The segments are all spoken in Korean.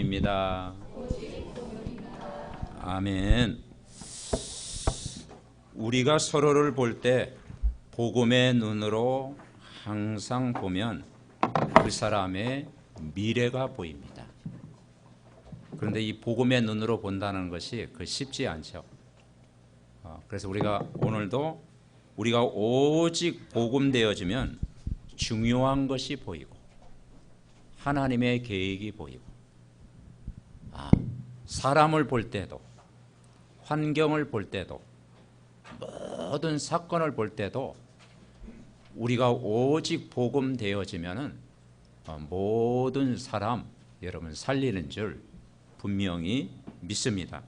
복음입니다. 아멘. 우리가 서로를 볼 때 복음의 눈으로 항상 보면 그 사람의 미래가 보입니다. 그런데 이 복음의 눈으로 본다는 것이 쉽지 않죠. 그래서 우리가 오늘도 우리가 오직 복음되어지면 중요한 것이 보이고 하나님의 계획이 보이고 사람을 볼 때도 환경을 볼 때도 모든 사건을 볼 때도 우리가 오직 복음되어지면은 모든 사람 여러분 살리는 줄 분명히 믿습니다.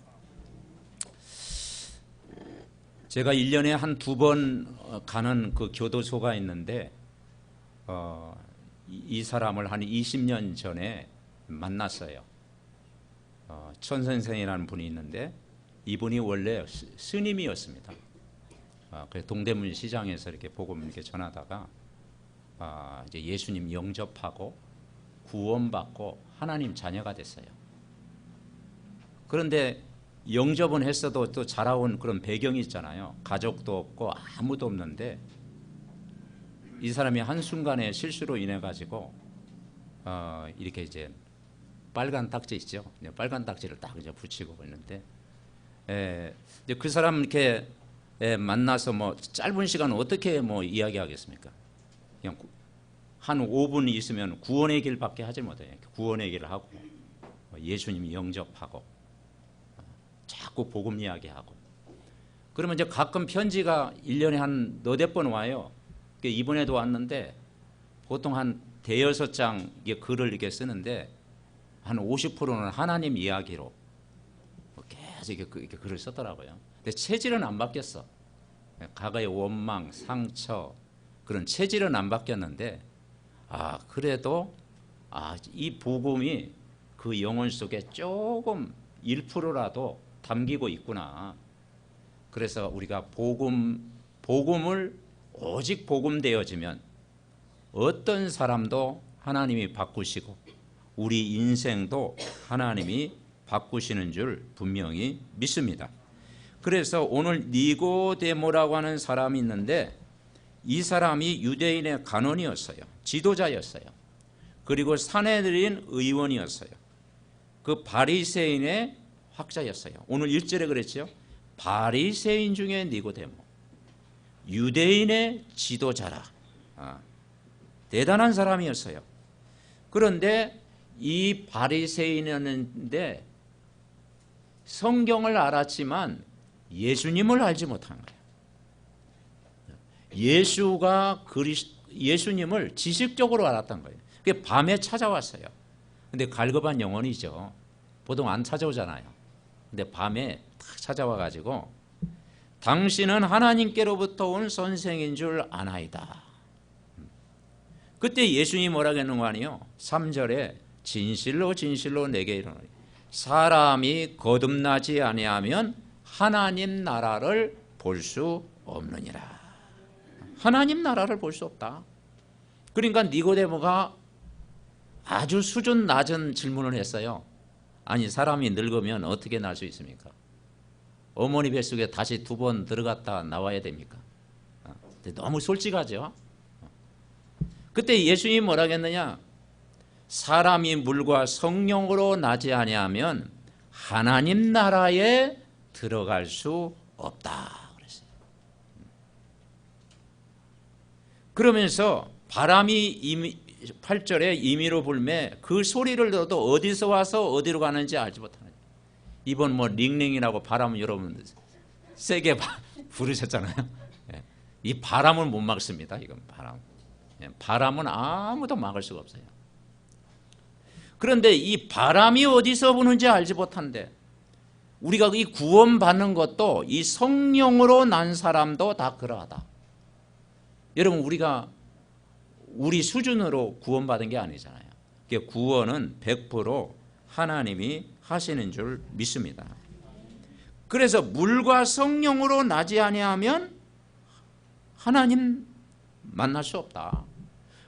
제가 1년에 한 2번 가는 그 교도소가 있는데 이 사람을 한 20년 전에 만났어요. 천 선생이라는 분이 있는데 이분이 원래 스님이었습니다. 그래서 동대문 시장에서 이렇게 복음 이렇게 전하다가 이제 예수님 영접하고 구원받고 하나님 자녀가 됐어요. 그런데 영접은 했어도 또 자라온 그런 배경이 있잖아요. 가족도 없고 아무도 없는데 이 사람이 한순간에 실수로 인해 가지고 이렇게 이제 빨간 딱지 있죠. 빨간 딱지를 딱 이제 붙이고 있는데 이제 그 사람 이렇게 만나서 뭐 짧은 시간 어떻게 뭐 이야기하겠습니까? 그냥 한 5분 있으면 구원의 길밖에 하지 못해요. 구원의 길을 하고 예수님 영접하고 자꾸 복음 이야기하고 그러면 이제 가끔 편지가 1년에 한 너댓 번 와요. 이번에도 왔는데 보통 한 대여섯 장 글을 이렇게 쓰는데 한 50%는 하나님 이야기로 계속 이렇게 글을 썼더라고요. 근데 체질은 안 바뀌었어. 과거의 원망, 상처 그런 체질은 안 바뀌었는데 그래도 이 복음이 그 영혼 속에 조금 1%라도 담기고 있구나. 그래서 우리가 복음을 오직 복음되어지면 어떤 사람도 하나님이 바꾸시고 우리 인생도 하나님이 바꾸시는 줄 분명히 믿습니다. 그래서 오늘 니고데모라고 하는 사람이 있는데 이 사람이 유대인의 간원이었어요. 지도자였어요. 그리고 산헤드린 의원이었어요. 그 바리새인의 학자였어요. 오늘 1절에 그랬죠. 바리새인 중에 니고데모. 유대인의 지도자라. 대단한 사람이었어요. 그런데 이 바리새인이었는데 성경을 알았지만 예수님을 알지 못한 거예요. 예수님을 지식적으로 알았던 거예요. 그게 밤에 찾아왔어요. 근데 갈급한 영혼이죠. 보통 안 찾아오잖아요. 근데 밤에 딱 찾아와가지고 당신은 하나님께로부터 온 선생인 줄 아나이다. 그때 예수님이 뭐라고 했는 거 아니에요? 3절에 진실로 진실로 내게 이르노니 사람이 거듭나지 아니하면 하나님 나라를 볼 수 없느니라. 하나님 나라를 볼 수 없다. 그러니까 니고데모가 아주 수준 낮은 질문을 했어요. 아니 사람이 늙으면 어떻게 날 수 있습니까? 어머니 뱃속에 다시 2번 들어갔다 나와야 됩니까? 너무 솔직하죠. 그때 예수님이 뭐라고 했느냐? 사람이 물과 성령으로 나지 아니하면 하나님 나라에 들어갈 수 없다 그랬어요. 그러면서 바람이 8절에 임의로 불매 그 소리를 들어도 어디서 와서 어디로 가는지 알지 못하는. 이번 뭐 링링이라고 바람은 여러분 세게 부르셨잖아요. 이 바람은 못 막습니다. 이건 바람은 아무도 막을 수가 없어요. 그런데 이 바람이 어디서 부는지 알지 못한데 우리가 이 구원받는 것도 이 성령으로 난 사람도 다 그러하다. 여러분 우리가 우리 수준으로 구원받은 게 아니잖아요. 구원은 100% 하나님이 하시는 줄 믿습니다. 그래서 물과 성령으로 나지 아니하면 하나님 만날 수 없다.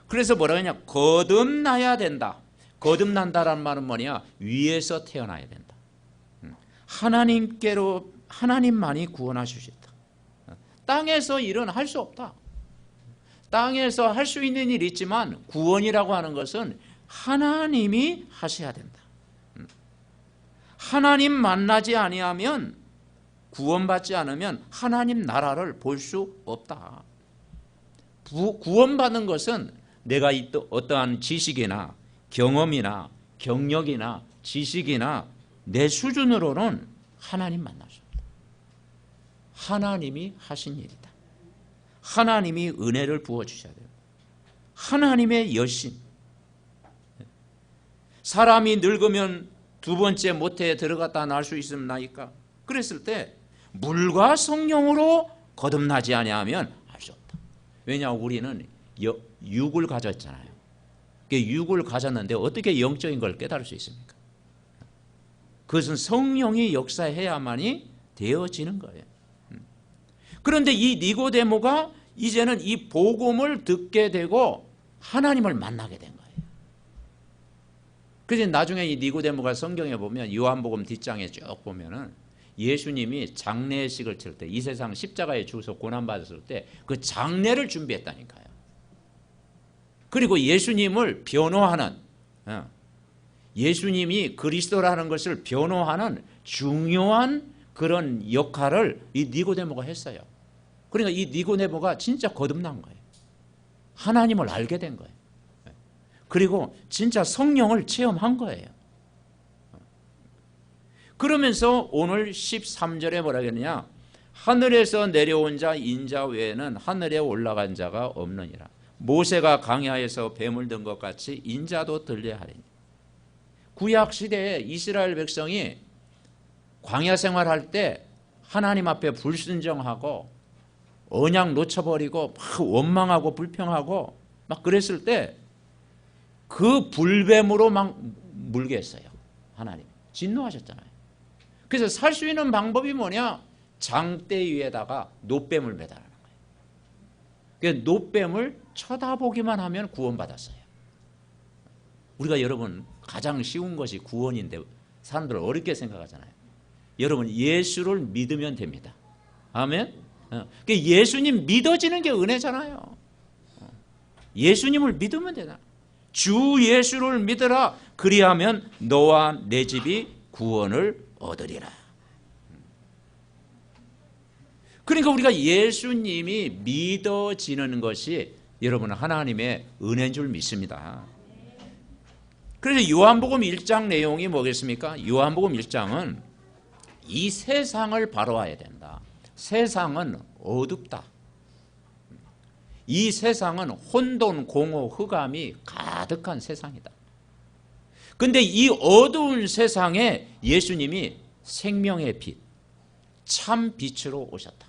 그래서 뭐라 하냐? 거듭나야 된다. 거듭난다라는 말은 뭐냐? 위에서 태어나야 된다. 하나님께로, 하나님만이 구원하실 수 있다. 땅에서 일은 할 수 없다. 땅에서 할 수 있는 일이 있지만 구원이라고 하는 것은 하나님이 하셔야 된다. 하나님 만나지 아니하면, 구원받지 않으면 하나님 나라를 볼 수 없다. 구원받는 것은 내가 어떠한 지식이나 경험이나 경력이나 지식이나 내 수준으로는 하나님 만날 수 없다. 하나님이 하신 일이다. 하나님이 은혜를 부어주셔야 돼요. 하나님의 여신. 사람이 늙으면 두 번째 모태에 들어갔다 나올 수 있습니까? 그랬을 때 물과 성령으로 거듭나지 아니하면 할 수 없다. 왜냐하면 우리는 육을 가졌잖아요. 육을 가졌는데 어떻게 영적인 걸 깨달을 수 있습니까? 그것은 성령이 역사해야만이 되어지는 거예요. 그런데 이 니고데모가 이제는 이 복음을 듣게 되고 하나님을 만나게 된 거예요. 그래서 나중에 이 니고데모가 성경에 보면 요한복음 뒷장에 쭉 보면은 예수님이 장례식을 칠 때, 이 세상 십자가에 죽어서 고난받았을 때 그 장례를 준비했다니까요. 그리고 예수님을 변호하는, 예수님이 그리스도라는 것을 변호하는 중요한 그런 역할을 이 니고데모가 했어요. 그러니까 이 니고데모가 진짜 거듭난 거예요. 하나님을 알게 된 거예요. 그리고 진짜 성령을 체험한 거예요. 그러면서 오늘 13절에 뭐라 그러냐? 하늘에서 내려온 자 인자 외에는 하늘에 올라간 자가 없느니라. 모세가 광야에서 뱀을 든 것 같이 인자도 들려야 하리니. 구약 시대에 이스라엘 백성이 광야 생활할 때 하나님 앞에 불순종하고 언약 놓쳐버리고 막 원망하고 불평하고 막 그랬을 때 그 불뱀으로 막 물게 했어요. 하나님 진노하셨잖아요. 그래서 살 수 있는 방법이 뭐냐? 장대 위에다가 놋뱀을 매달아놓은 거예요. 그래서 놋뱀을 쳐다보기만 하면 구원받았어요. 우리가 여러분 가장 쉬운 것이 구원인데 사람들 어렵게 생각하잖아요. 여러분 예수를 믿으면 됩니다. 아멘. 예수님 믿어지는 게 은혜잖아요. 예수님을 믿으면 되나? 주 예수를 믿으라. 그리하면 너와 내 집이 구원을 얻으리라. 그러니까 우리가 예수님이 믿어지는 것이 여러분 하나님의 은혜인 줄 믿습니다. 그래서 요한복음 1장 내용이 뭐겠습니까? 요한복음 1장은 이 세상을 바라봐야 된다. 세상은 어둡다. 이 세상은 혼돈, 공허, 흑암이 가득한 세상이다. 그런데 이 어두운 세상에 예수님이 생명의 빛, 참 빛으로 오셨다.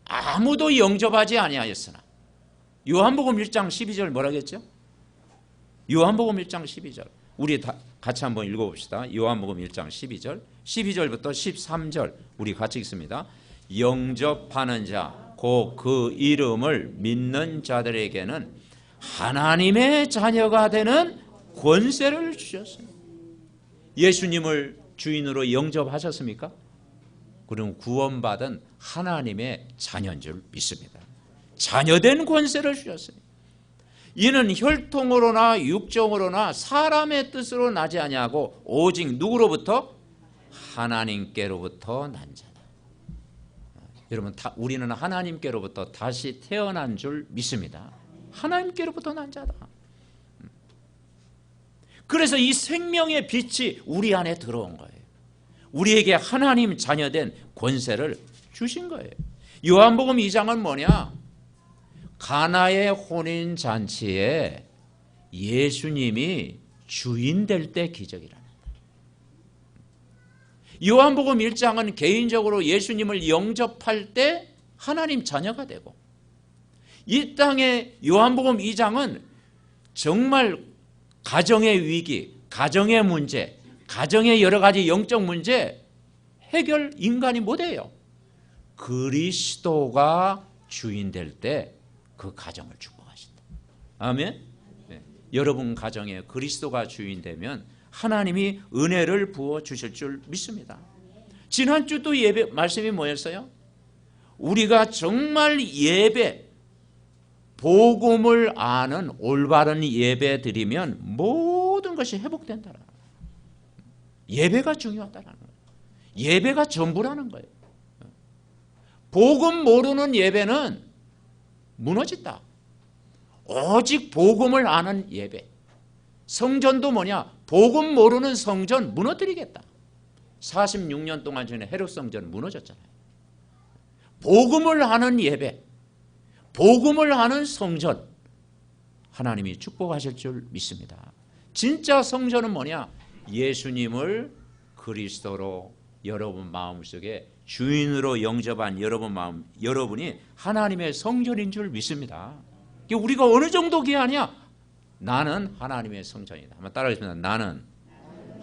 아무도 영접하지 아니하였으나. 요한복음 1장 12절 뭐라겠죠? 요한복음 1장 12절 우리 다 같이 한번 읽어봅시다. 요한복음 1장 12절 12절부터 13절 우리 같이 읽습니다. 영접하는 자 곧 그 이름을 믿는 자들에게는 하나님의 자녀가 되는 권세를 주셨습니다. 예수님을 주인으로 영접하셨습니까? 그럼 구원받은 하나님의 자녀인 줄 믿습니다. 자녀된 권세를 주셨습니다. 이는 혈통으로나 육정으로나 사람의 뜻으로 나지 아니하고 오직 누구로부터? 하나님께로부터 난 자다. 여러분 우리는 하나님께로부터 다시 태어난 줄 믿습니다. 하나님께로부터 난 자다. 그래서 이 생명의 빛이 우리 안에 들어온 거예요. 우리에게 하나님 자녀된 권세를 주신 거예요. 요한복음 2장은 뭐냐? 가나의 혼인잔치에 예수님이 주인 될 때 기적이라는 거예요. 요한복음 1장은 개인적으로 예수님을 영접할 때 하나님 자녀가 되고, 이 땅의 요한복음 2장은 정말 가정의 위기, 가정의 문제, 가정의 여러 가지 영적 문제 해결 인간이 못해요. 그리스도가 주인 될 때 그 가정을 축복하신다. 아멘. 네. 여러분 가정에 그리스도가 주인 되면 하나님이 은혜를 부어 주실 줄 믿습니다. 지난주도 예배 말씀이 뭐였어요? 우리가 정말 예배, 복음을 아는 올바른 예배 드리면 모든 것이 회복된다는 거예요. 예배가 중요하다는 거예요. 예배가 전부라는 거예요. 복음 모르는 예배는 무너진다. 오직 복음을 아는 예배. 성전도 뭐냐? 복음 모르는 성전 무너뜨리겠다. 46년 동안 전에 헤롯 성전 무너졌잖아요. 복음을 아는 예배, 복음을 아는 성전, 하나님이 축복하실 줄 믿습니다. 진짜 성전은 뭐냐? 예수님을 그리스도로 여러분 마음속에 주인으로 영접한 여러분 마음, 여러분이 하나님의 성전인 줄 믿습니다. 우리가 어느 정도 기하냐? 나는 하나님의 성전이다. 한번 따라하겠습니다. 나는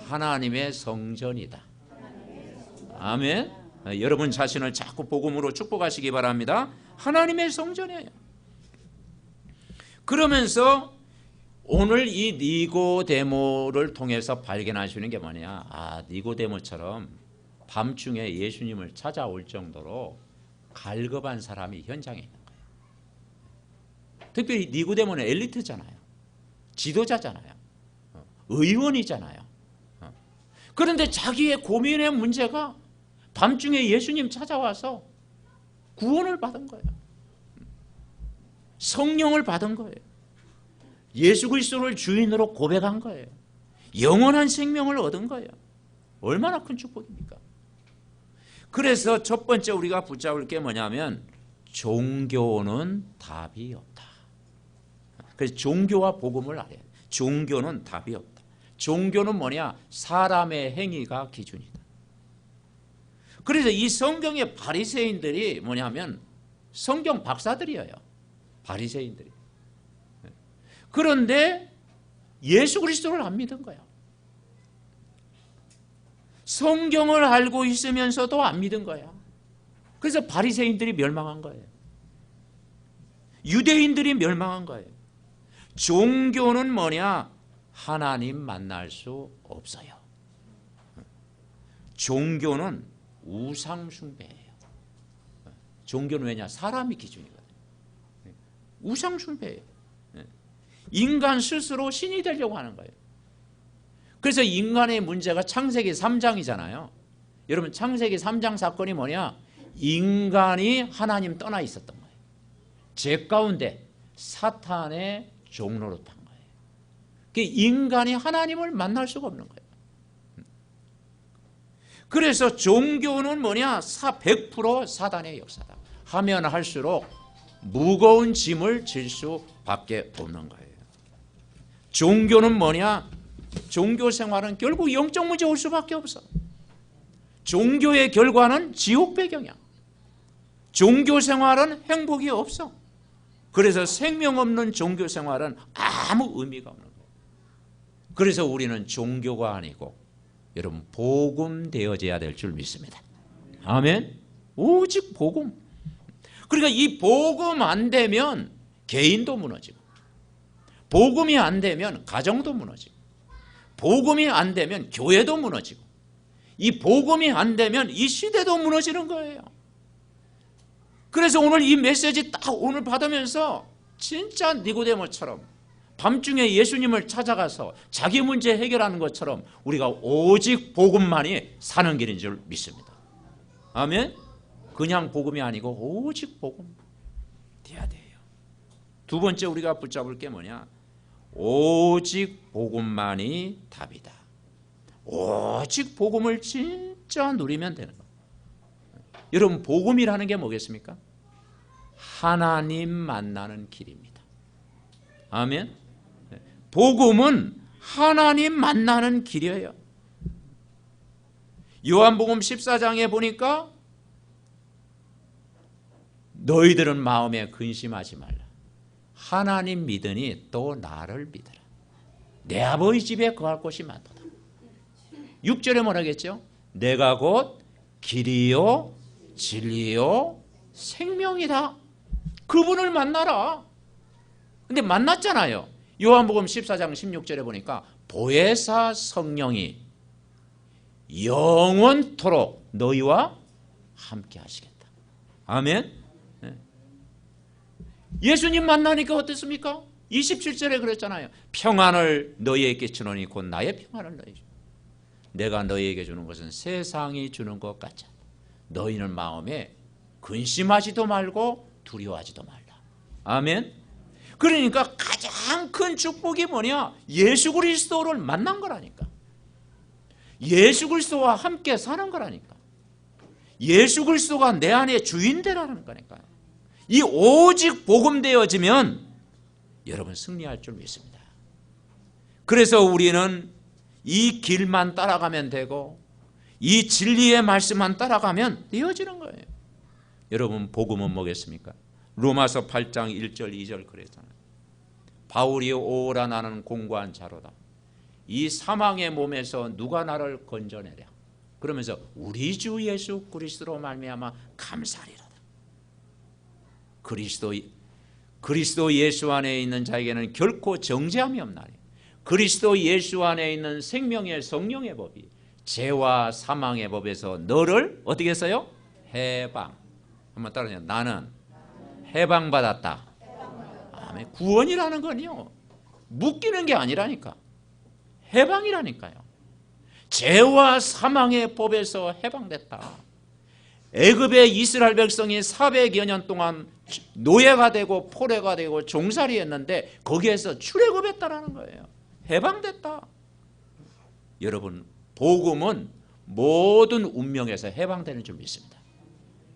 하나님의 성전이다. 아멘. 여러분 자신을 자꾸 복음으로 축복하시기 바랍니다. 하나님의 성전이에요. 그러면서 오늘 이 니고데모를 통해서 발견하시는 게 뭐냐? 아, 니고데모처럼 밤중에 예수님을 찾아올 정도로 갈급한 사람이 현장에 있는 거예요. 특별히 니고데모는 엘리트잖아요. 지도자잖아요. 의원이잖아요. 그런데 자기의 고민의 문제가 밤중에 예수님 찾아와서 구원을 받은 거예요. 성령을 받은 거예요. 예수 그리스도를 주인으로 고백한 거예요. 영원한 생명을 얻은 거예요. 얼마나 큰 축복입니까? 그래서 첫 번째 우리가 붙잡을 게 뭐냐면 종교는 답이 없다. 그래서 종교와 복음을 알아야 돼. 종교는 답이 없다. 종교는 뭐냐? 사람의 행위가 기준이다. 그래서 이 성경의 바리새인들이 뭐냐면 성경 박사들이에요. 바리새인들이. 그런데 예수 그리스도를 안 믿은 거예요. 성경을 알고 있으면서도 안 믿은 거예요. 그래서 바리새인들이 멸망한 거예요. 유대인들이 멸망한 거예요. 종교는 뭐냐? 하나님 만날 수 없어요. 종교는 우상 숭배예요. 종교는 왜냐? 사람이 기준이거든요. 우상 숭배예요. 인간 스스로 신이 되려고 하는 거예요. 그래서 인간의 문제가 창세기 3장이잖아요. 여러분 창세기 3장 사건이 뭐냐? 인간이 하나님 떠나 있었던 거예요. 죄 가운데 사탄의 종로로 탄 거예요. 인간이 하나님을 만날 수가 없는 거예요. 그래서 종교는 뭐냐? 100% 사단의 역사다. 하면 할수록 무거운 짐을 질 수밖에 없는 거예요. 종교는 뭐냐? 종교 생활은 결국 영적 문제 올 수밖에 없어. 종교의 결과는 지옥 배경이야. 종교 생활은 행복이 없어. 그래서 생명 없는 종교 생활은 아무 의미가 없는 거예요. 그래서 우리는 종교가 아니고 여러분 복음 되어져야 될 줄 믿습니다. 아멘. 오직 복음. 그러니까 이 복음 안 되면 개인도 무너지고, 복음이 안 되면 가정도 무너지고, 복음이 안 되면 교회도 무너지고, 이 복음이 안 되면 이 시대도 무너지는 거예요. 그래서 오늘 이 메시지 딱 오늘 받으면서 진짜 니고데모처럼 밤중에 예수님을 찾아가서 자기 문제 해결하는 것처럼 우리가 오직 복음만이 사는 길인 줄 믿습니다. 아멘. 그냥 복음이 아니고 오직 복음 돼야 돼요. 두 번째 우리가 붙잡을 게 뭐냐? 오직 복음만이 답이다. 오직 복음을 진짜 누리면 되는 거예요. 여러분 복음이라는 게 뭐겠습니까? 하나님 만나는 길입니다. 아멘. 복음은 하나님 만나는 길이에요. 요한복음 14장에 보니까 너희들은 마음에 근심하지 말라. 하나님 믿으니 또 나를 믿으라. 내 아버지 집에 거할 곳이 많도다. 6절에 뭐라겠죠? 내가 곧 길이요 진리요 생명이다. 그분을 만나라. 근데 만났잖아요. 요한복음 14장 16절에 보니까 보혜사 성령이 영원토록 너희와 함께 하시겠다. 아멘. 예수님 만나니까 어땠습니까? 27절에 그랬잖아요. 평안을 너희에게 주노니 곧 나의 평안을 너희 주. 내가 너희에게 주는 것은 세상이 주는 것 같지 않다. 너희는 마음에 근심하지도 말고 두려워하지도 말라. 아멘. 그러니까 가장 큰 축복이 뭐냐? 예수 그리스도를 만난 거라니까. 예수 그리스도와 함께 사는 거라니까. 예수 그리스도가 내 안에 주인 되라는 거니까요. 이 오직 복음되어지면 여러분 승리할 줄 믿습니다. 그래서 우리는 이 길만 따라가면 되고 이 진리의 말씀만 따라가면 되어지는 거예요. 여러분 복음은 뭐겠습니까? 로마서 8장 1절 2절 그랬잖아요. 바울이 오라 나는 공고한 자로다. 이 사망의 몸에서 누가 나를 건져내랴. 그러면서 우리 주 예수 그리스도로 말미암아 감사하리로다. 그리스도 예수 안에 있는 자에게는 결코 정죄함이 없나니 그리스도 예수 안에 있는 생명의 성령의 법이 죄와 사망의 법에서 너를 어떻게 했어요? 해방. 한번 따라해요. 나는 해방받았다. 아멘. 구원이라는 건요 묶이는 게 아니라니까 해방이라니까요. 죄와 사망의 법에서 해방됐다. 애굽의 이스라엘 백성이 400여 년 동안 노예가 되고 포로가 되고 종살이 했는데 거기에서 출애굽했다라는 거예요. 해방됐다. 여러분 복음은 모든 운명에서 해방되는 줄 믿습니다.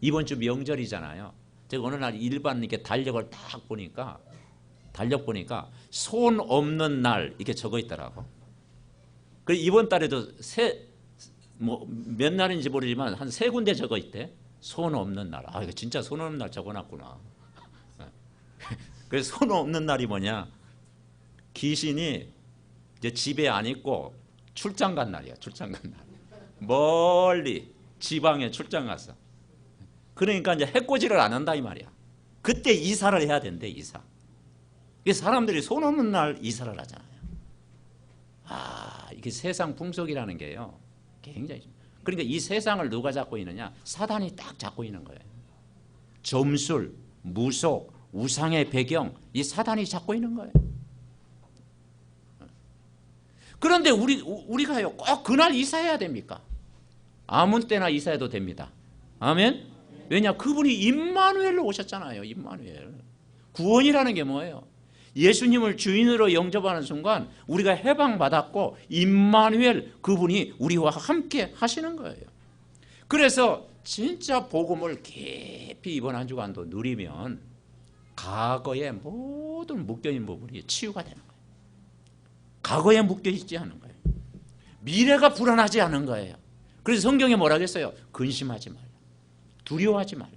이번 주 명절이잖아요. 제가 어느 날 일반 이렇게 달력을 딱 보니까 손 없는 날 이렇게 적어 있더라고. 그 이번 달에도 몇 날인지 모르지만 한 3군데 적어 있대. 손 없는 날. 아, 이거 진짜 손 없는 날 적어놨구나. 그래서 손 없는 날이 뭐냐? 귀신이 이제 집에 안 있고 출장 간 날이야. 출장 간 날. 멀리 지방에 출장 갔어. 그러니까 이제 해코지를 안 한다 이 말이야. 그때 이사를 해야 된대. 이사. 사람들이 손 없는 날 이사를 하잖아요. 이게 세상 풍속이라는 게요. 굉장히. 그러니까 이 세상을 누가 잡고 있느냐? 사단이 딱 잡고 있는 거예요. 점술, 무속, 우상의 배경, 이 사단이 잡고 있는 거예요. 그런데 우리가요, 꼭 그날 이사해야 됩니까? 아무 때나 이사해도 됩니다. 아멘? 왜냐? 그분이 임마누엘로 오셨잖아요. 임마누엘. 구원이라는 게 뭐예요? 예수님을 주인으로 영접하는 순간 우리가 해방받았고 임마누엘 그분이 우리와 함께 하시는 거예요. 그래서 진짜 복음을 깊이 이번 한 주간도 누리면 과거의 모든 묶여있는 부분이 치유가 되는 거예요. 과거에 묶여있지 않은 거예요. 미래가 불안하지 않은 거예요. 그래서 성경에 뭐라고 했어요? 근심하지 말라. 두려워하지 말라.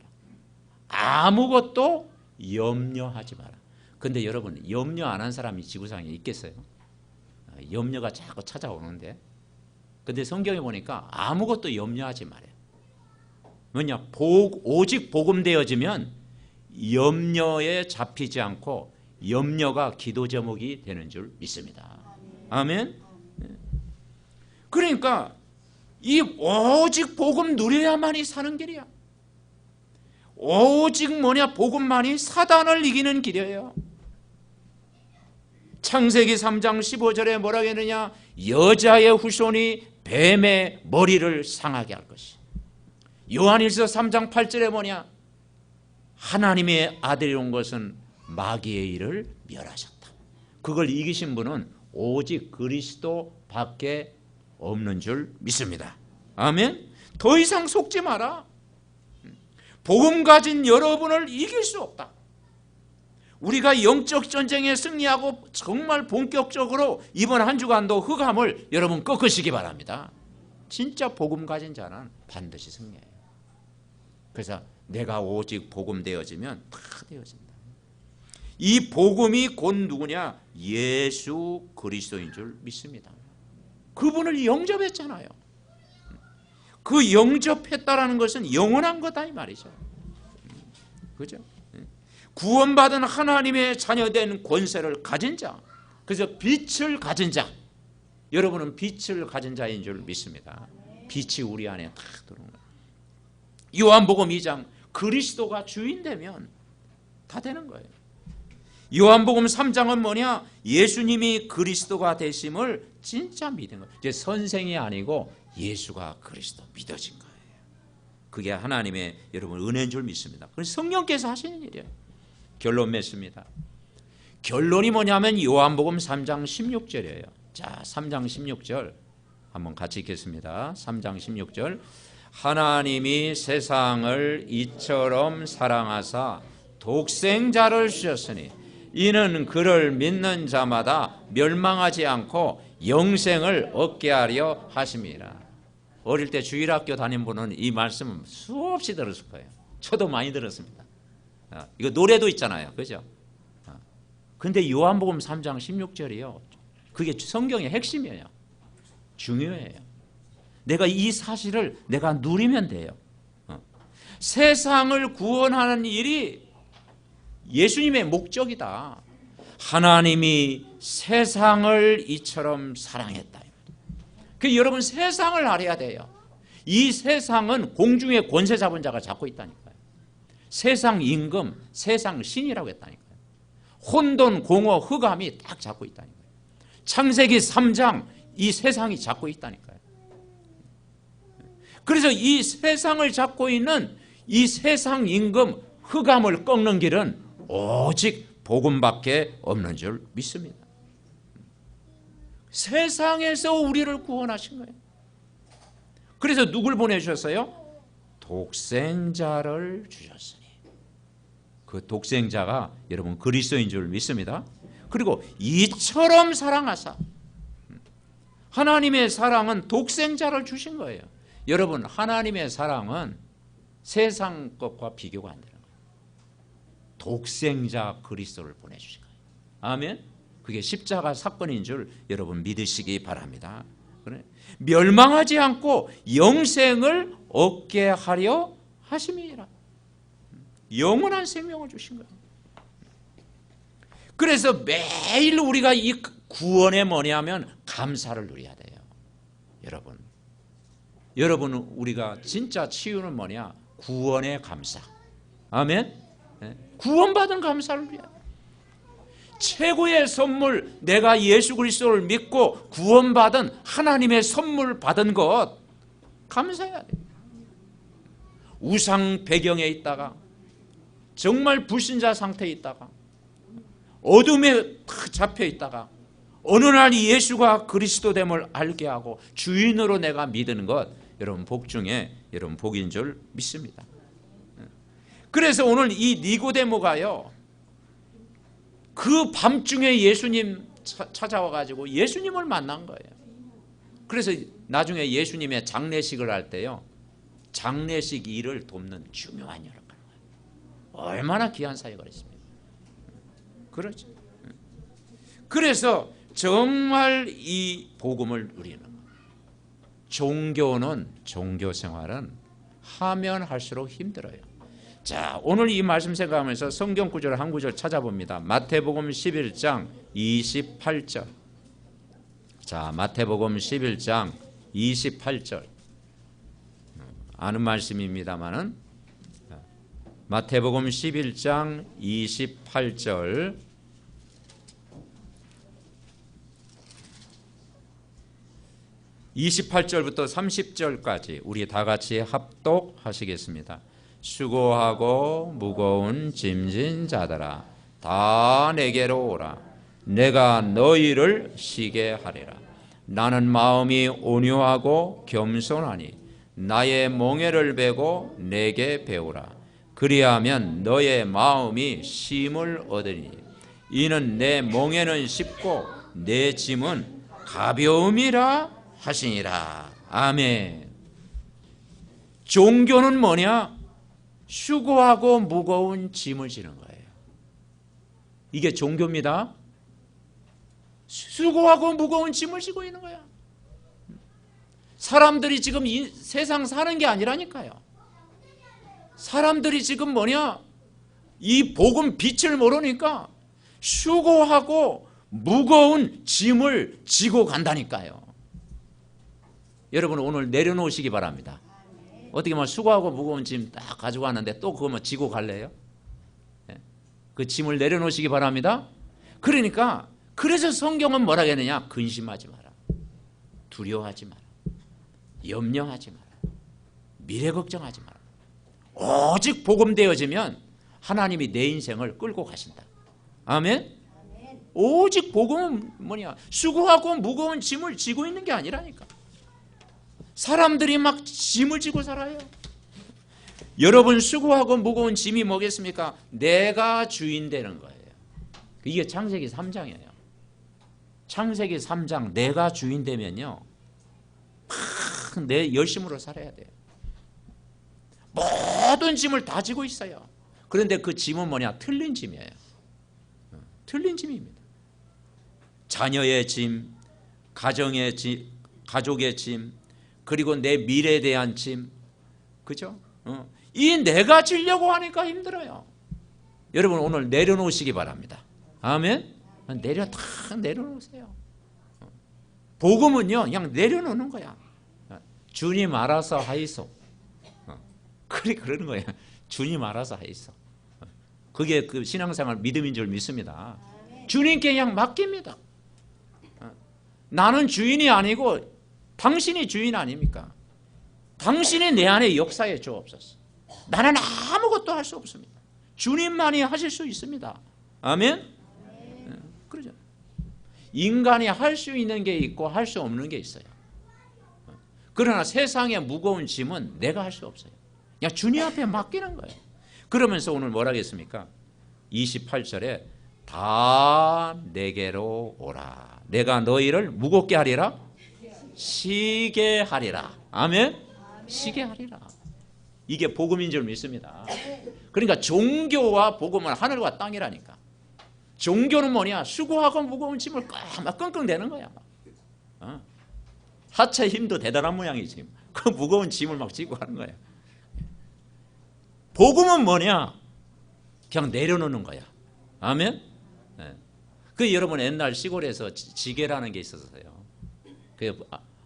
아무것도 염려하지 마라. 근데 여러분 염려 안 한 사람이 지구상에 있겠어요? 염려가 자꾸 찾아오는데. 근데 성경에 보니까 아무것도 염려하지 말아요. 뭐냐? 오직 복음되어지면 염려에 잡히지 않고 염려가 기도 제목이 되는 줄 믿습니다. 아멘. 그러니까 이 오직 복음 누려야만이 사는 길이야. 오직 뭐냐? 복음만이 사단을 이기는 길이에요. 창세기 3장 15절에 뭐라고 했느냐? 여자의 후손이 뱀의 머리를 상하게 할 것이. 요한일서 3장 8절에 뭐냐? 하나님의 아들이 온 것은 마귀의 일을 멸하셨다. 그걸 이기신 분은 오직 그리스도밖에 없는 줄 믿습니다. 아멘. 더 이상 속지 마라. 복음 가진 여러분을 이길 수 없다. 우리가 영적 전쟁에 승리하고 정말 본격적으로 이번 한 주간도 흑암을 여러분 꺾으시기 바랍니다. 진짜 복음 가진 자는 반드시 승리해요. 그래서 내가 오직 복음 되어지면 다 되어진다. 이 복음이 곧 누구냐? 예수 그리스도인 줄 믿습니다. 그분을 영접했잖아요. 그 영접했다라는 것은 영원한 거다 이 말이죠. 그죠? 구원받은 하나님의 자녀된 권세를 가진 자, 그래서 빛을 가진 자, 여러분은 빛을 가진 자인 줄 믿습니다. 빛이 우리 안에 다 들어오는 거예요. 요한복음 2장, 그리스도가 주인 되면 다 되는 거예요. 요한복음 3장은 뭐냐? 예수님이 그리스도가 되심을 진짜 믿은 거예요. 이제 선생이 아니고 예수가 그리스도 믿어진 거예요. 그게 하나님의 여러분 은혜인 줄 믿습니다. 그래서 성령께서 하시는 일이에요. 결론 맺습니다. 결론이 뭐냐면 요한복음 3장 16절이에요. 자, 3장 16절 한번 같이 읽겠습니다. 3장 16절. 하나님이 세상을 이처럼 사랑하사 독생자를 주셨으니 이는 그를 믿는 자마다 멸망하지 않고 영생을 얻게 하려 하심이라. 어릴 때 주일학교 다닌 분은 이 말씀 수없이 들었을 거예요. 저도 많이 들었습니다. 이거 노래도 있잖아요. 그죠? 근데 요한복음 3장 16절이요. 그게 성경의 핵심이에요. 중요해요. 내가 이 사실을 내가 누리면 돼요. 세상을 구원하는 일이 예수님의 목적이다. 하나님이 세상을 이처럼 사랑했다. 그 여러분 세상을 알아야 돼요. 이 세상은 공중의 권세 잡은 자가 잡고 있다니까요. 세상 임금, 세상 신이라고 했다니까요. 혼돈, 공허, 흑암이 딱 잡고 있다니까요. 창세기 3장 이 세상이 잡고 있다니까요. 그래서 이 세상을 잡고 있는 이 세상 임금 흑암을 꺾는 길은 오직 복음밖에 없는 줄 믿습니다. 세상에서 우리를 구원하신 거예요. 그래서 누굴 보내주셨어요? 독생자를 주셨으니. 그 독생자가 여러분 그리스도인 줄 믿습니다. 그리고 이처럼 사랑하사. 하나님의 사랑은 독생자를 주신 거예요. 여러분 하나님의 사랑은 세상 것과 비교가 안 되는 거예요. 독생자 그리스도를 보내주신 거예요. 아멘. 그게 십자가 사건인 줄 여러분 믿으시기 바랍니다. 그래? 멸망하지 않고 영생을 얻게 하려 하심이라. 영원한 생명을 주신 거예요. 그래서 매일 우리가 이 구원에 뭐냐면 감사를 누려야 돼요. 여러분 우리가 진짜 치유는 뭐냐? 구원의 감사. 아멘. 구원받은 감사를 누려야 돼요. 최고의 선물, 내가 예수 그리스도를 믿고 구원받은 하나님의 선물 받은 것 감사해야 돼요. 우상 배경에 있다가 정말 불신자 상태에 있다가 어둠에 잡혀 있다가 어느 날 예수가 그리스도됨을 알게 하고 주인으로 내가 믿는 것 여러분 복 중에 여러분 복인 줄 믿습니다. 그래서 오늘 이 니고데모가요 그 밤중에 예수님 찾아와 가지고 예수님을 만난 거예요. 그래서 나중에 예수님의 장례식을 할 때요 장례식 일을 돕는 중요한 역할을 하는 거예요. 얼마나 귀한 사역을 했습니까? 그렇죠. 그래서 정말 이 복음을 누리는 거예요. 종교는 종교 생활은 하면 할수록 힘들어요. 자, 오늘 이 말씀 생각하면서 성경 구절 한 구절 찾아봅니다. 마태복음 11장 28절. 자, 마태복음 11장 28절. 아는 말씀입니다만은 마태복음 11장 28절. (28절부터) (30절까지) 우리 다 같이 합독하시겠습니다. 수고하고 무거운 짐진 자들아 다 내게로 오라. 내가 너희를 쉬게 하리라. 나는 마음이 온유하고 겸손하니 나의 멍에를 베고 내게 배우라. 그리하면 너의 마음이 쉼을 얻으니 이는 내 멍에는 쉽고 내 짐은 가벼움이라 하시니라. 아멘. 종교는 뭐냐? 수고하고 무거운 짐을 지는 거예요. 이게 종교입니다. 수고하고 무거운 짐을 지고 있는 거야. 사람들이 지금 이 세상 사는 게 아니라니까요. 사람들이 지금 뭐냐? 이 복음 빛을 모르니까 수고하고 무거운 짐을 지고 간다니까요. 여러분 오늘 내려놓으시기 바랍니다. 어떻게 뭐 수고하고 무거운 짐 딱 가지고 왔는데 또 그거 뭐 지고 갈래요? 그 짐을 내려놓으시기 바랍니다. 그러니까 그래서 성경은 뭐라 했느냐? 근심하지 마라. 두려워하지 마라. 염려하지 마라. 미래 걱정하지 마라. 오직 복음 되어지면 하나님이 내 인생을 끌고 가신다. 아멘? 오직 복음은 뭐냐? 수고하고 무거운 짐을 지고 있는 게 아니라니까. 사람들이 막 짐을 지고 살아요. 여러분 수고하고 무거운 짐이 뭐겠습니까? 내가 주인 되는 거예요. 이게 창세기 3장이에요. 창세기 3장 내가 주인 되면요, 내 열심으로 살아야 돼요. 모든 짐을 다 지고 있어요. 그런데 그 짐은 뭐냐? 틀린 짐이에요. 틀린 짐입니다. 자녀의 짐, 가정의 짐, 가족의 짐, 그리고 내 미래에 대한 짐, 그죠? 이 내가 지려고 하니까 힘들어요. 여러분 오늘 내려놓으시기 바랍니다. 아멘? 다 내려놓으세요. 복음은요 그냥 내려놓는 거야. 주님 알아서 하이소. 그러는 거야. 주님 알아서 하이소. 그게 그 신앙생활 믿음인 줄 믿습니다. 주님께 그냥 맡깁니다. 나는 주인이 아니고 당신이 주인 아닙니까? 당신이 내 안에 역사에 주옵소서. 나는 아무것도 할 수 없습니다. 주님만이 하실 수 있습니다. 아멘? 그러죠. 인간이 할 수 있는 게 있고 할 수 없는 게 있어요. 그러나 세상의 무거운 짐은 내가 할 수 없어요. 그냥 주님 앞에 맡기는 거예요. 그러면서 오늘 뭐라 했습니까? 28절에 다 내게로 오라. 내가 너희를 무겁게 하리라? 쉬게 하리라. 아멘? 쉬게 하리라. 이게 복음인 줄 믿습니다. 그러니까 종교와 복음은 하늘과 땅이라니까. 종교는 뭐냐? 수고하고 무거운 짐을 막 끙끙 대는 거야. 하체 힘도 대단한 모양이지. 그 무거운 짐을 막 지고 하는 거야. 복음은 뭐냐? 그냥 내려놓는 거야. 아멘? 그 여러분 옛날 시골에서 지게라는 게 있었어요.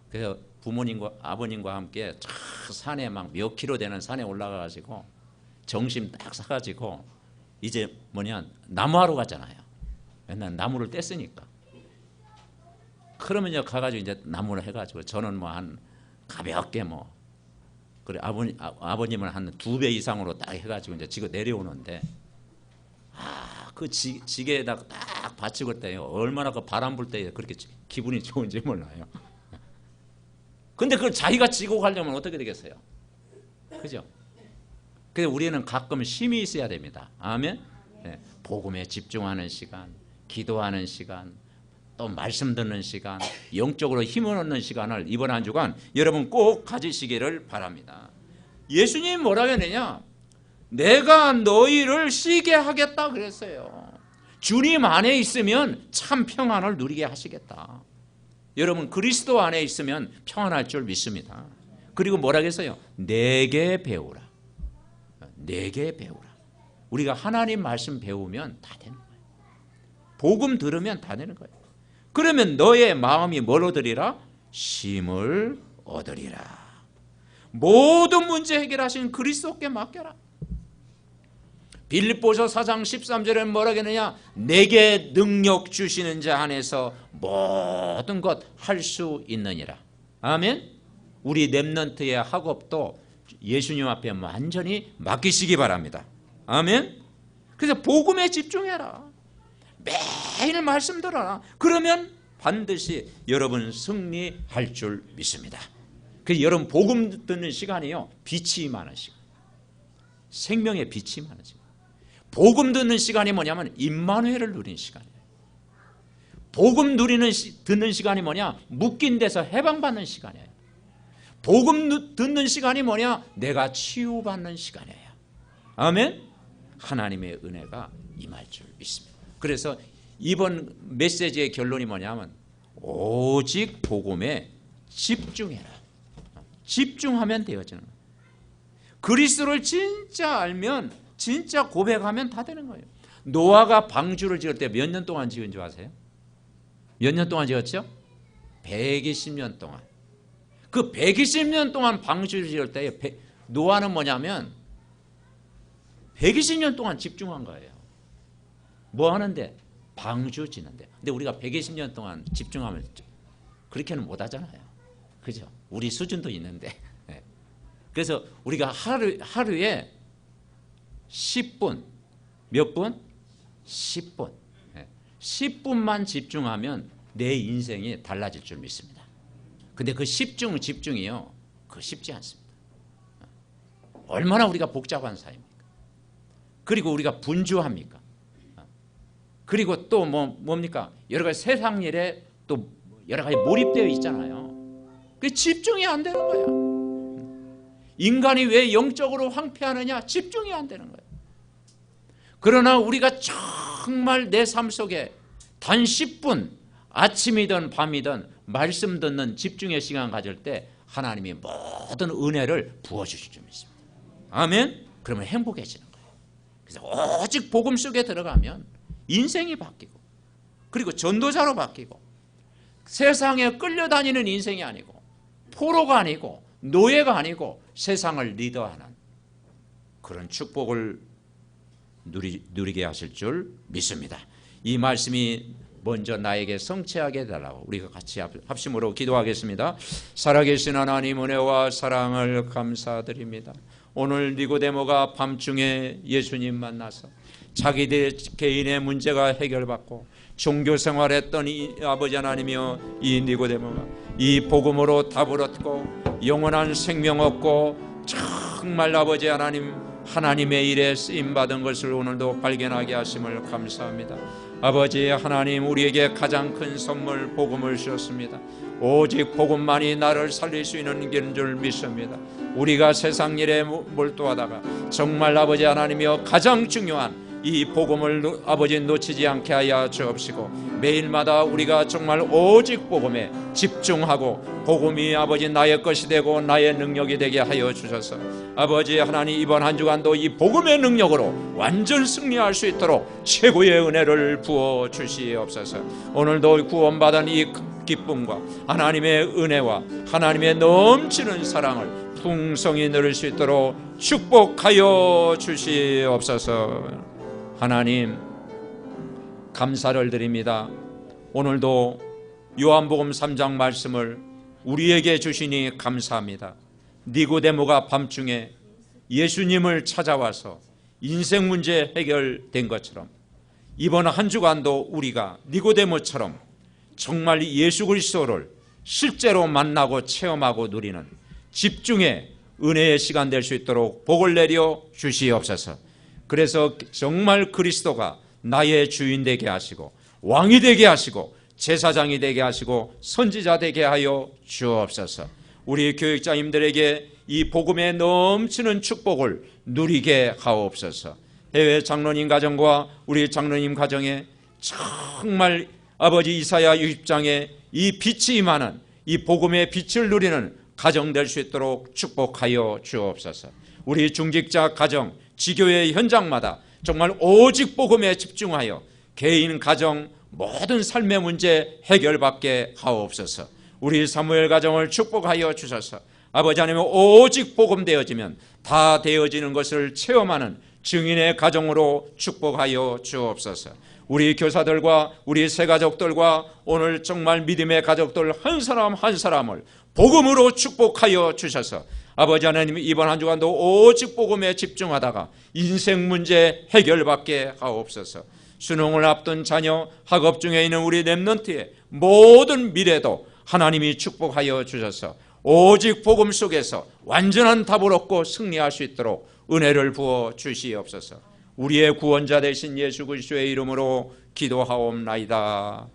그래서 부모님과 아버님과 함께 산에 막 몇 킬로 되는 산에 올라가가지고 정심 딱 사가지고 이제 뭐냐 나무하러 갔잖아요. 맨날 나무를 뗐으니까. 그러면 가가지고 이제 나무를 해가지고 저는 뭐 한 가볍게 뭐 그래 아버님은 한 2배 이상으로 딱 해가지고 이제 지고 내려오는데 그 지게에다가 딱 받치고 때 얼마나 그 바람 불 때 그렇게 기분이 좋은지 몰라요. 근데 그걸 자기가 지고 가려면 어떻게 되겠어요? 그죠? 그래서 우리는 가끔 힘이 있어야 됩니다. 아멘? 네. 복음에 집중하는 시간, 기도하는 시간, 또 말씀 듣는 시간, 영적으로 힘을 얻는 시간을 이번 한 주간 여러분 꼭 가지시기를 바랍니다. 예수님이 뭐라고 했느냐? 내가 너희를 쉬게 하겠다 그랬어요. 주님 안에 있으면 참 평안을 누리게 하시겠다. 여러분 그리스도 안에 있으면 평안할 줄 믿습니다. 그리고 뭐라고 했어요? 내게 배우라. 내게 배우라. 우리가 하나님 말씀 배우면 다 되는 거예요. 복음 들으면 다 되는 거예요. 그러면 너의 마음이 뭘 얻으리라? 쉼을 얻으리라. 모든 문제 해결하신 그리스도께 맡겨라. 빌립보서 4장 13절에 뭐라고 했느냐? 내게 능력 주시는 자 안에서 모든 것 할 수 있느니라. 아멘. 우리 렘넌트의 학업도 예수님 앞에 완전히 맡기시기 바랍니다. 아멘. 그래서 복음에 집중해라. 매일 말씀 들어라. 그러면 반드시 여러분 승리할 줄 믿습니다. 그래서 여러분 복음 듣는 시간이요 빛이 많은 시간, 생명의 빛이 많은 시간. 복음 듣는 시간이 뭐냐면 임마누엘을 누리는 시간이에요. 복음 듣는 시간이 뭐냐? 묶인 데서 해방받는 시간이에요. 복음 듣는 시간이 뭐냐? 내가 치유받는 시간이에요. 아멘. 하나님의 은혜가 임할 줄 믿습니다. 그래서 이번 메시지의 결론이 뭐냐면 오직 복음에 집중해라. 집중하면 되어지는 거예요. 그리스도를 진짜 알면 진짜 고백하면 다 되는 거예요. 노아가 방주를 지을 때 몇 년 동안 지은 줄 아세요? 몇 년 동안 지었죠? 120년 동안. 그 120년 동안 방주를 지을 때 노아는 뭐냐면 120년 동안 집중한 거예요. 뭐 하는데? 방주 짓는데. 근데 우리가 120년 동안 집중하면 그렇게는 못 하잖아요. 그죠? 우리 수준도 있는데. 그래서 우리가 하루에 10분, 몇 분? 10분. 10분만 집중하면 내 인생이 달라질 줄 믿습니다. 근데 그 집중이요, 그거 쉽지 않습니다. 얼마나 우리가 복잡한 사회입니까? 그리고 우리가 분주합니까? 그리고 또 뭡니까? 여러 가지 세상 일에 또 여러 가지 몰입되어 있잖아요. 그게 집중이 안 되는 거야. 인간이 왜 영적으로 황폐하느냐? 집중이 안 되는 거예요. 그러나 우리가 정말 내 삶 속에 단 10분, 아침이든 밤이든 말씀 듣는 집중의 시간 가질 때 하나님이 모든 은혜를 부어주실 줄 믿습니다. 아멘? 그러면 행복해지는 거예요. 그래서 오직 복음 속에 들어가면 인생이 바뀌고, 그리고 전도자로 바뀌고, 세상에 끌려다니는 인생이 아니고, 포로가 아니고, 노예가 아니고, 세상을 리더하는 그런 축복을 누리게 하실 줄 믿습니다. 이 말씀이 먼저 나에게 성취하게 해달라고 우리가 같이 합심으로 기도하겠습니다. 살아계신 하나님, 은혜와 사랑을 감사드립니다. 오늘 니고데모가 밤중에 예수님 만나서 자기들 개인의 문제가 해결받고 종교 생활했던 이 아버지 하나님이여, 이 니고데모가 이 복음으로 답을 얻고 영원한 생명 얻고 정말 아버지 하나님, 하나님의 일에 쓰임받은 것을 오늘도 발견하게 하심을 감사합니다. 아버지 하나님, 우리에게 가장 큰 선물 복음을 주셨습니다. 오직 복음만이 나를 살릴 수 있는 길인 줄 믿습니다. 우리가 세상 일에 몰두하다가 정말 아버지 하나님이여 가장 중요한 이 복음을 아버지 놓치지 않게 하여 주옵시고, 매일마다 우리가 정말 오직 복음에 집중하고 복음이 아버지 나의 것이 되고 나의 능력이 되게 하여 주셔서 아버지 하나님, 이번 한 주간도 이 복음의 능력으로 완전 승리할 수 있도록 최고의 은혜를 부어 주시옵소서. 오늘도 구원받은 이 기쁨과 하나님의 은혜와 하나님의 넘치는 사랑을 풍성히 누릴 수 있도록 축복하여 주시옵소서. 하나님, 감사를 드립니다. 오늘도 요한복음 3장 말씀을 우리에게 주시니 감사합니다. 니고데모가 밤중에 예수님을 찾아와서 인생 문제 해결된 것처럼 이번 한 주간도 우리가 니고데모처럼 정말 예수 그리스도를 실제로 만나고 체험하고 누리는 집중의 은혜의 시간 될 수 있도록 복을 내려 주시옵소서. 그래서 정말 그리스도가 나의 주인 되게 하시고 왕이 되게 하시고 제사장이 되게 하시고 선지자 되게 하여 주옵소서. 우리 교육자님들에게 이 복음에 넘치는 축복을 누리게 하옵소서. 해외 장로님 가정과 우리 장로님 가정에 정말 아버지 이사야 60장에 이 빛이 임하는 이 복음의 빛을 누리는 가정 될 수 있도록 축복하여 주옵소서. 우리 중직자 가정, 지교회 현장마다 정말 오직 복음에 집중하여 개인 가정 모든 삶의 문제 해결받게 하옵소서. 우리 사무엘 가정을 축복하여 주셔서 아버지 하나님, 오직 복음 되어지면 다 되어지는 것을 체험하는 증인의 가정으로 축복하여 주옵소서. 우리 교사들과 우리 새가족들과 오늘 정말 믿음의 가족들 한 사람 한 사람을 복음으로 축복하여 주셔서 아버지 하나님, 이번 한 주간도 오직 복음에 집중하다가 인생 문제 해결받게 하옵소서. 수능을 앞둔 자녀, 학업 중에 있는 우리 렘넌트의 모든 미래도 하나님이 축복하여 주셔서 오직 복음 속에서 완전한 답을 얻고 승리할 수 있도록 은혜를 부어 주시옵소서. 우리의 구원자 되신 예수 그리스도의 이름으로 기도하옵나이다.